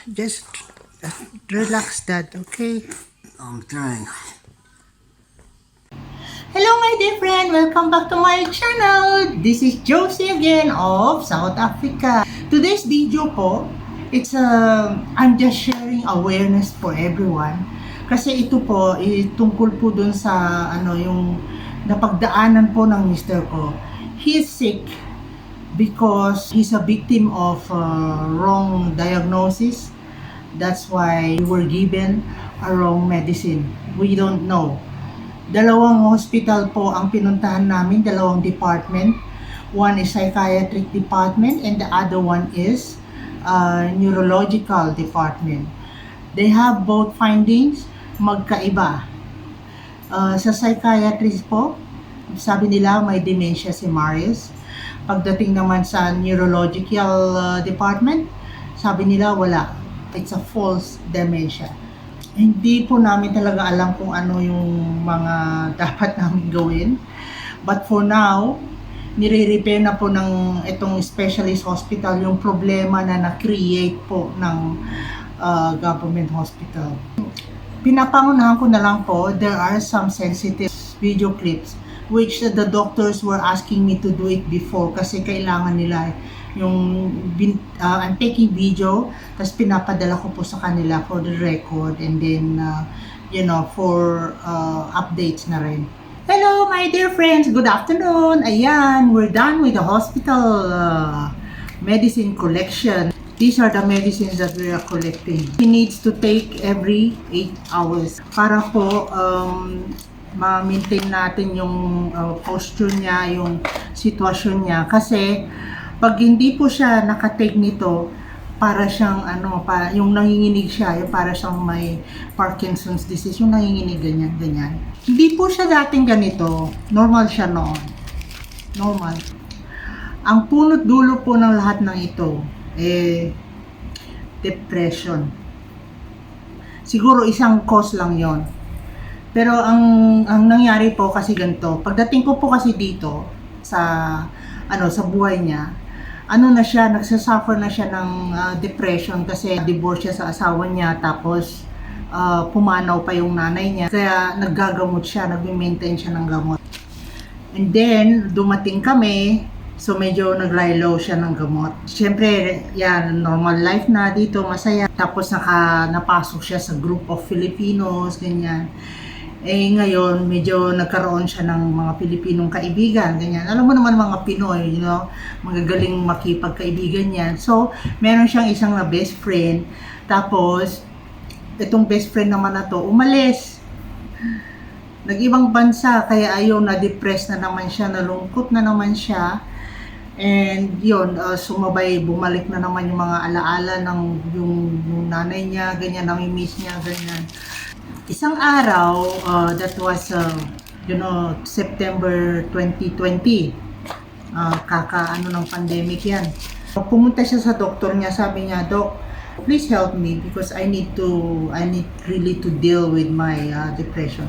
Just relax, Dad, okay? I'm trying. Hello my dear friend! Welcome back to my channel! This is Josie again of South Africa. Today's video po, I'm just sharing awareness for everyone. Kasi ito po, tungkol po dun sa yung napagdaanan po ng mister ko. He's sick because he's a victim of wrong diagnosis. That's why we were given a wrong medicine. We don't know. Dalawang hospital po ang pinuntahan namin, dalawang department. One is psychiatric department and the other one is neurological department. They have both findings magkaiba. Sa psychiatrist po, sabi nila may dementia si Marius. Pagdating naman sa neurological department, sabi nila wala. It's a false dementia. Hindi po namin talaga alam kung ano yung mga dapat namin gawin. But for now, nire-repair na po ng itong specialist hospital yung problema na na-create po ng government hospital. Pinapangunahan ko na lang po, there are some sensitive video clips which the doctors were asking me to do it before kasi kailangan nila yung I'm taking video tapos pinapadala ko po sa kanila for the record and then for updates na rin. Hello my dear friends, good afternoon. Ayan, we're done with the hospital medicine collection. These are the medicines that we are collecting. He needs to take every 8 hours para po ma-maintain natin yung posture niya, yung sitwasyon niya kasi pag hindi po siya nakatake nito, para siyang yung nanginginig siya, yung para siyang may Parkinson's disease, yung nanginginig ganyan. Hindi po siya dating ganito, normal siya noon. Normal. Ang punot dulo po ng lahat ng ito, depression. Siguro isang cause lang yon. Pero ang nangyari po kasi ganito, pagdating ko po kasi dito sa buhay niya, nagsasuffer na siya ng depression kasi divorce siya sa asawa niya tapos pumanaw pa yung nanay niya. Kaya naggagamot siya, nag-maintain siya ng gamot. And then, dumating kami, so medyo nag-lie low siya ng gamot. Siyempre, yan, normal life na dito, masaya. Tapos napasok siya sa group of Filipinos, ganyan. Ngayon, medyo nagkaroon siya ng mga Pilipinong kaibigan, ganyan. Alam mo naman mga Pinoy, magagaling makipagkaibigan yan. So, meron siyang isang na best friend. Tapos, itong best friend naman na to, umalis. Nag-ibang bansa, kaya ayaw na-depress na naman siya, nalungkot na naman siya. And yun, sumabay, bumalik na naman yung mga alaala ng yung nanay niya, ganyan, nami-miss niya, ganyan. Isang araw, that was, September 2020, ng pandemic yan. Pumunta siya sa doktor niya, sabi niya, Doc, please help me because I need really to deal with my depression.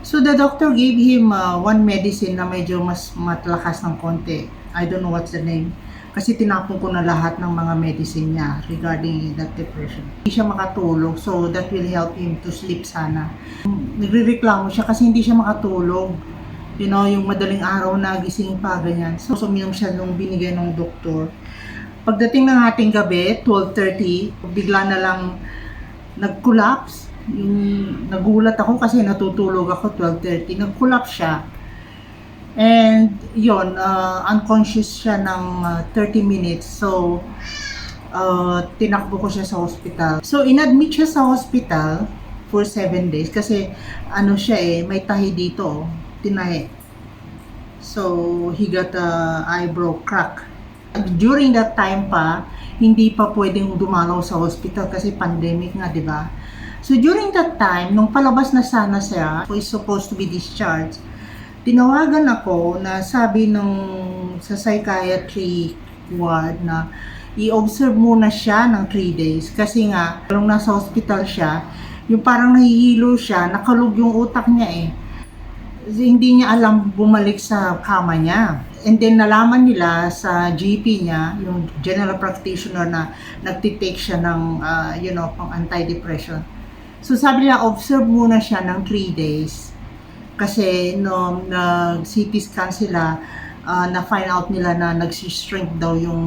So the doctor gave him one medicine na medyo mas matlakas ng konti. I don't know what's the name. Kasi tinapon ko na lahat ng mga medicine niya regarding that depression. Hindi siya makatulog, so that will help him to sleep sana. Nagrereklamo siya kasi hindi siya makatulog. Yung madaling araw na gising pa, ganyan. So, uminom siya nung binigay ng doktor. Pagdating ng ating gabi, 12:30, bigla na lang nag-collapse. Nagulat ako kasi natutulog ako 12:30. Nag-collapse siya. And yun, unconscious siya ng 30 minutes. So, tinakbo ko siya sa hospital. So, inadmit siya sa hospital for 7 days kasi may tahi dito, tinahi. So, he got a eyebrow crack. During that time pa, hindi pa pwedeng dumalaw sa hospital kasi pandemic nga, di ba? So, during that time, nung palabas na sana siya, is supposed to be discharged, tinawagan ako na sabi sa psychiatry ward na i-observe muna siya ng 3 days kasi nga, nung nasa hospital siya, yung parang nahihilo siya, nakalog yung utak niya Hindi niya alam bumalik sa kama niya. And then nalaman nila sa GP niya, yung general practitioner na nagtitake siya ng, pang antidepressant. So sabi nila, observe muna siya ng 3 days. Kasi nung nag-CT scan sila, na-find out nila na nag-shrink daw yung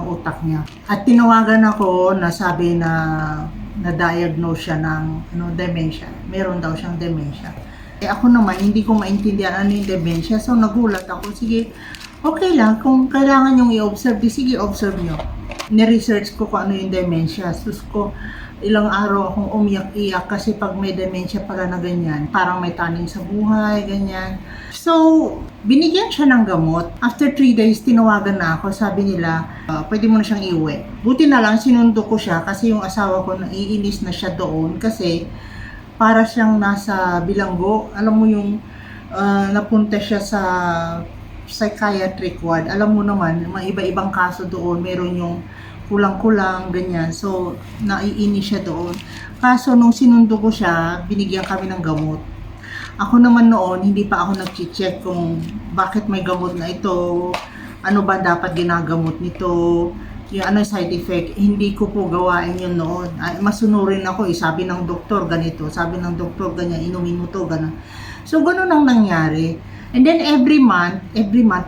utak niya. At tinawagan ako na sabi na na-diagnose siya ng dementia. Meron daw siyang dementia. Ako naman, hindi ko maintindihan ano yung dementia. So, nagulat ako. Sige, okay lang. Kung kailangan yung i-observe, sige, observe nyo. Ni-research ko kung ano yung dementia. Sus ko, ilang araw akong umiyak-iyak kasi pag may dementia pala na ganyan, parang may taning sa buhay, ganyan. So, binigyan siya ng gamot. After 3 days, tinawagan na ako. Sabi nila, pwede mo na siyang iuwi. Buti na lang, sinundo ko siya kasi yung asawa ko naiinis na siya doon kasi para siyang nasa bilanggo. Alam mo yung napunta siya sa psychiatric ward. Alam mo naman, mga iba-ibang kaso doon, meron yung kulang-kulang, ganyan. So, naiinis siya doon. Kaso, nung sinundo ko siya, binigyan kami ng gamot. Ako naman noon, hindi pa ako nag-check kung bakit may gamot na ito, ano ba dapat ginagamot nito, yung ano side effect, hindi ko po gawain yun noon. Masunurin ako sabi ng doktor ganito, sabi ng doktor ganyan, inumin mo to, ganun. So, ganun ang nangyari. And then every month,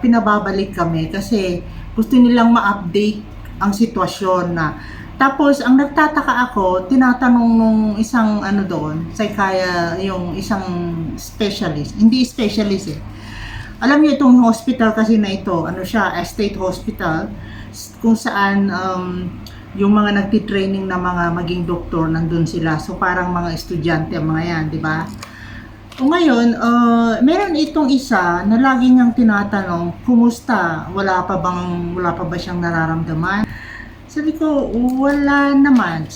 pinababalik kami kasi gusto nilang ma-update ang sitwasyon na. Tapos, ang nagtataka ako, tinatanong nung isang doon, yung isang specialist, hindi specialist Alam niyo itong hospital kasi na ito, siya, state hospital, kung saan yung mga nagtitraining na mga maging doktor, nandun sila. So, parang mga estudyante, mga yan, di ba? O ngayon, meron itong isa na lagi niyang tinatanong, kumusta? Wala pa ba siyang nararamdaman? Sabi ko, wala naman.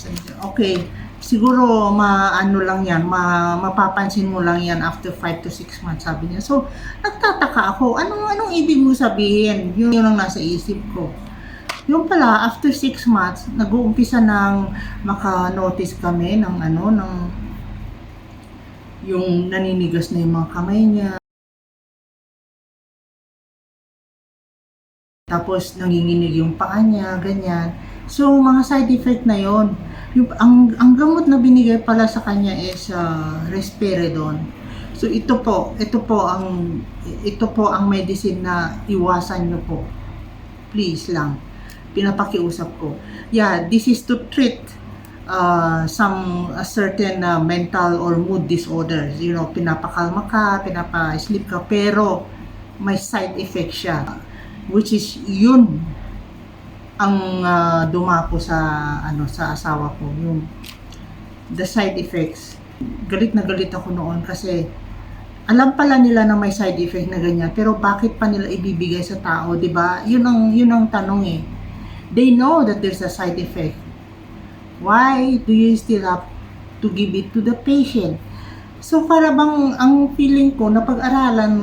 Okay, siguro lang yan, mapapansin mo lang yan after 5 to 6 months, sabi niya. So, nagtataka ako, anong ibig mo sabihin? Yun ang nasa isip ko. Yung pala, after 6 months, nag-uumpisa ng maka-notice kami ng yung naninigas na yung mga kamay niya. Tapos, nanginginig yung paa niya, ganyan. So, mga side effect na yon. Ang gamot na binigay pala sa kanya is risperidone. So, ito po ang medicine na iwasan niyo po. Please lang. Pinapakiusap ko. Yeah, this is to treat a certain mental or mood disorders. Pinapakalma ka, pinapa-sleep ka, pero may side effect siya. Which is yun ang dumapo sa asawa ko, yung the side effects. Galit na galit ako noon kasi alam pala nila na may side effect na ganyan, pero bakit pa nila ibibigay sa tao, 'di ba? Yun ang tanong They know that there's a side effect. Why do you still have to give it to the patient? So para bang ang feeling ko na pag-aralan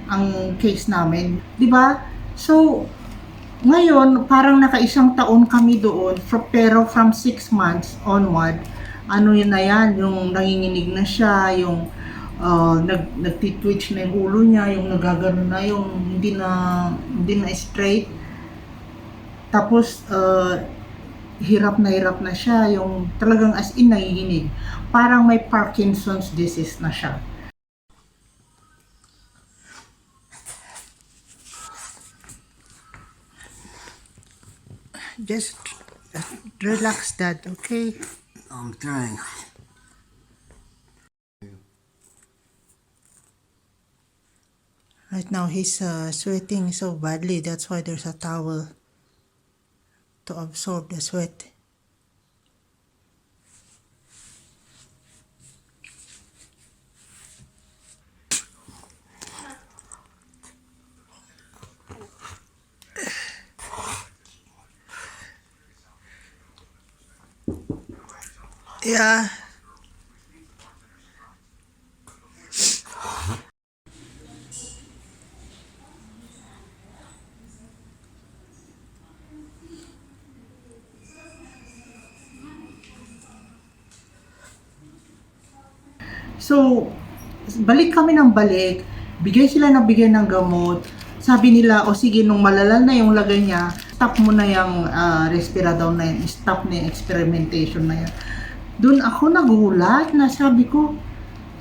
ang case namin, 'di ba? So ngayon, parang naka-1 taon kami doon, pero from 6 months onward, yun na yan, yung nanginginig na siya, yung nagtitwitch na yung ulo niya, yung nagagano na, yung hindi na straight. Tapos, hirap na siya, yung talagang as in nanginginig. Parang may Parkinson's disease na siya. Just relax, Dad, okay? I'm trying. Right now, he's sweating so badly. That's why there's a towel to absorb the sweat. Yeah. So, balik kami ng balik, bigay sila ng bigay ng gamot. Sabi nila, o sige, nung malala na yung lagay niya, stop mo na yung respirador na yan, stop na yung experimentation na yan. Doon ako nagulat na sabi ko,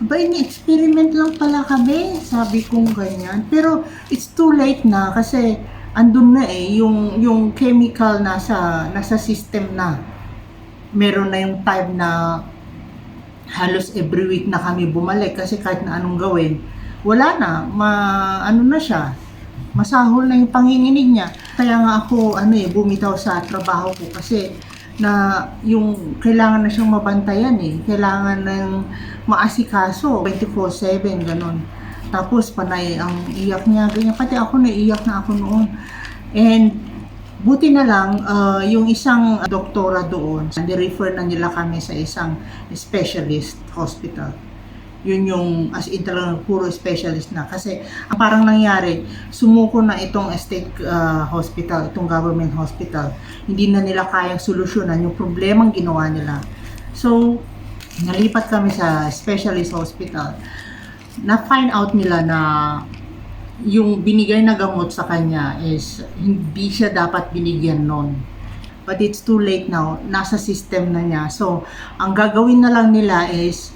ba, ini-experiment lang pala kami, sabi kong ganyan. Pero it's too late na kasi andun na yung chemical nasa system na. Meron na yung time na halos every week na kami bumalik kasi kahit na anong gawin, wala na, ano na siya, masahol na yung panginginig niya. Kaya nga ako bumitaw sa trabaho ko kasi na yung kailangan na siyang mabantayan kailangan ng maasikaso 24/7 ganon. Tapos panay ang iyak niya ganyan, pati ako naiiyak na ako noon. And buti na lang yung isang doktora doon, ni-refer na nila kami sa isang specialist hospital. Yun yung as in talagang puro specialist na. Kasi ang parang nangyari, sumuko na itong state hospital, itong government hospital. Hindi na nila kayang solusyonan yung problemang ginawa nila. So, nalipat kami sa specialist hospital. Na-find out nila na yung binigay na gamot sa kanya is hindi siya dapat binigyan nun. But it's too late now. Nasa system na niya. So, ang gagawin na lang nila is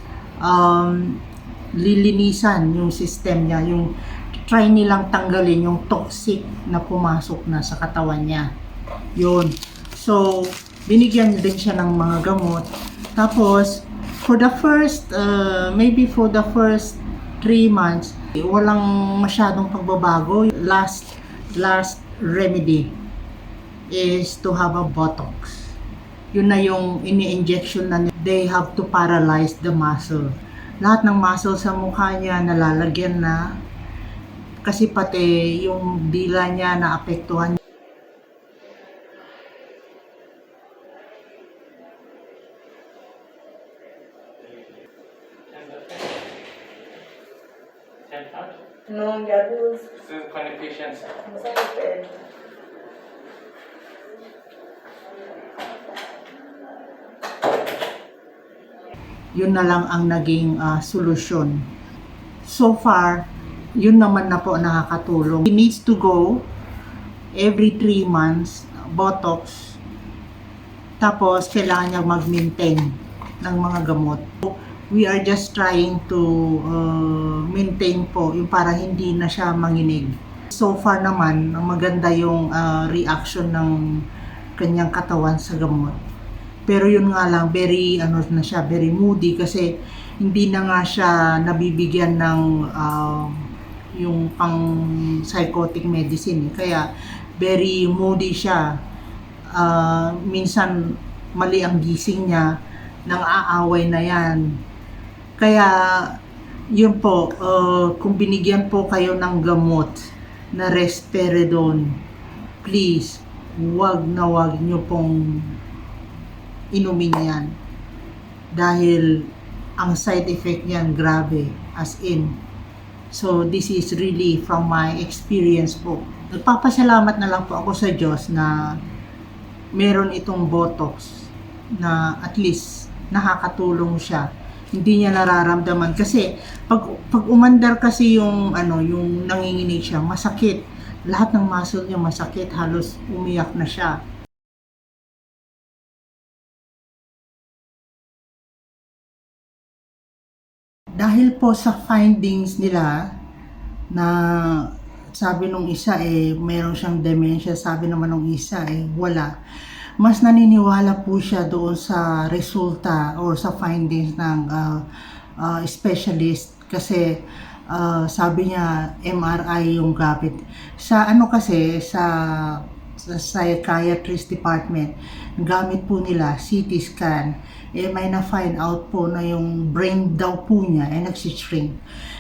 lilinisan yung system niya, yung try nilang tanggalin yung toxic na pumasok na sa katawan niya. Yun. So, binigyan din siya ng mga gamot. Tapos, for the first, maybe for the first 3 months, walang masyadong pagbabago. Last remedy is to have a Botox. Yun na yung ini-injection na they have to paralyze the muscle. Lahat ng muscle sa mukha niya nalalagyan na kasi pati yung dila niya naapektuhan. No, gabi Connotations. masakit. Yun na lang ang naging solusyon. So far, yun naman na po nakakatulong. He needs to go every 3 months, Botox. Tapos, kailangan niya mag-maintain ng mga gamot. We are just trying to maintain po yung para hindi na siya manginig. So far naman, maganda yung reaction ng kanyang katawan sa gamot. Pero yun nga lang, very moody kasi hindi na nga siya nabibigyan ng yung pang psychotic medicine. Kaya very moody siya. Minsan mali ang gising niya, nang aaway na yan. Kaya yun po, kung binigyan po kayo ng gamot na risperidone, please, wag nyo pong inumin yan. Dahil ang side effect niyan grabe, as in. So this is really from my experience po. Nagpapasalamat na lang po ako sa Diyos na meron itong Botox na at least nakakatulong siya. Hindi niya nararamdaman kasi pag umandar kasi yung yung nanginginig siya, masakit. Lahat ng muscle niya masakit, halos umiyak na siya. Dahil po sa findings nila na sabi nung isa mayroon siyang dementia, sabi naman nung isa wala. Mas naniniwala po siya doon sa resulta or sa findings ng specialist kasi sabi niya MRI yung gamit. Sa kasi sa psychiatrist department, gamit po nila CT scan. May na-find out po na yung brain daw po niya nagsishrink.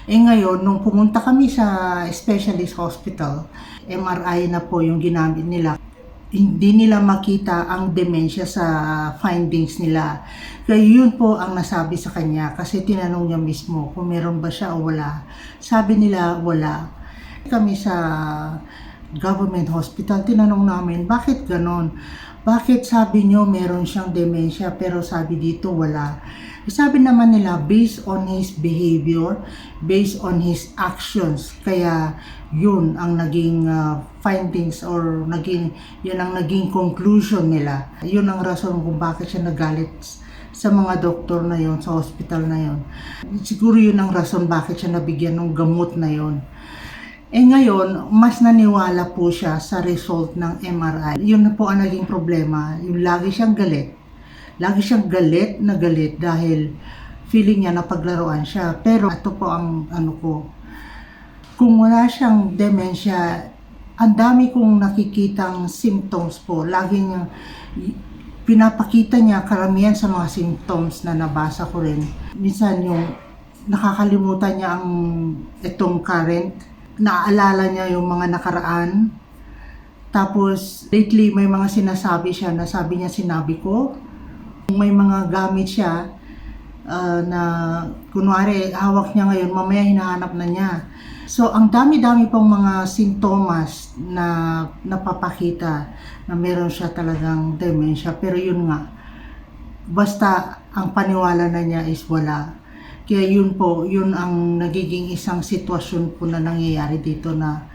Ngayon, nung pumunta kami sa specialist hospital, MRI na po yung ginamit nila. Hindi nila makita ang dementia sa findings nila. Kaya yun po ang nasabi sa kanya kasi tinanong niya mismo kung meron ba siya o wala. Sabi nila wala. Kami sa government hospital. Tinanong namin, bakit ganon? Bakit sabi nyo meron siyang dementia pero sabi dito wala? Sabi naman nila, based on his behavior, based on his actions. Kaya yun ang naging findings or yun ang naging conclusion nila. Yun ang rason kung bakit siya nagalit sa mga doktor na yon, sa hospital na yon. Siguro yun ang rason bakit siya nabigyan ng gamot na yon. Ngayon, mas naniwala po siya sa result ng MRI. Yun na po ang naging problema. Yung lagi siyang galit. Lagi siyang galit na galit dahil feeling niya na paglaruan siya. Pero ito po ang kung wala siyang dementia, ang dami kong nakikitang symptoms po. Lagi niya pinapakita niya karamihan sa mga symptoms na nabasa ko rin. Minsan yung nakakalimutan niya ang itong current, naaalala niya yung mga nakaraan. Tapos lately may mga sinasabi siya na sabi niya sinabi ko. May mga gamit siya na kunwari hawak niya ngayon, mamaya hinahanap na niya. So ang dami-dami pong mga sintomas na napapakita na meron siya talagang dementia. Pero yun nga, basta ang paniwala na niya is wala. Kaya yun po, yun ang nagiging isang sitwasyon po na nangyayari dito na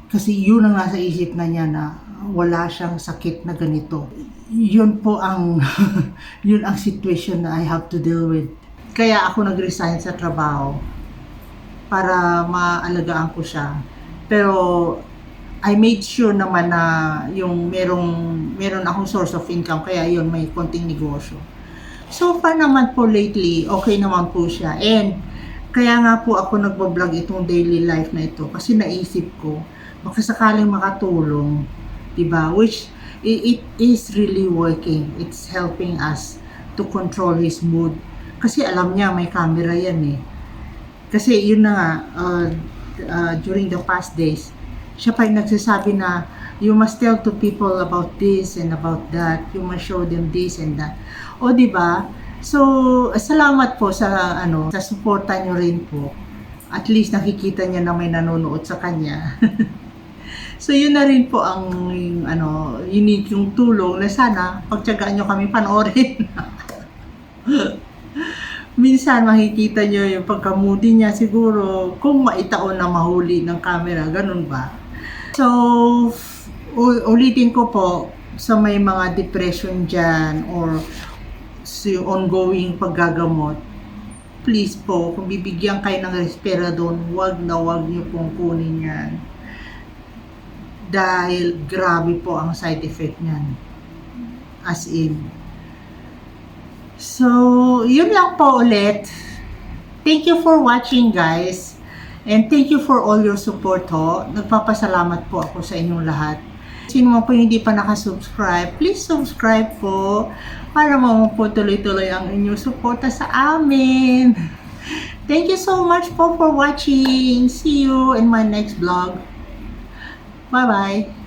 kasi yun ang nasa isip na niya na wala siyang sakit na ganito. Yun po ang yun ang situation na I have to deal with. Kaya ako nag-resign sa trabaho para maalagaan ko siya. Pero I made sure naman na yung meron akong source of income, kaya yun may konting negosyo. So far naman po lately, okay naman po siya. And kaya nga po ako nagbablog itong daily life na ito kasi naisip ko baka sakaling makatulong, diba? Which it is really working. It's helping us to control his mood. Kasi alam niya may camera yan eh. Kasi yun na nga, during the past days, siya pa yung nagsasabi na you must tell to people about this and about that. You must show them this and that. O diba? So, salamat po sa sa suporta nyo rin po. At least nakikita niya na may nanonood sa kanya. So, yun na rin po ang unique yung tulong na sana pagtiyagaan nyo kami panoorin. Minsan makikita nyo yung pagkamudi niya siguro kung maitaon na mahuli ng camera, ganun ba? So, ulitin ko po sa may mga depression dyan or si ongoing paggagamot, please po, kung bibigyan kayo ng Risperidone, wag nyo pong kunin yan. Dahil grabe po ang side effect niyan. As in. So, yun lang po ulit. Thank you for watching, guys. And thank you for all your support ho. Nagpapasalamat po ako sa inyong lahat. Sino mo po hindi pa nakasubscribe, please subscribe po para mo po tuloy-tuloy ang inyong suporta sa amin. Thank you so much po for watching. See you in my next vlog. Bye-bye.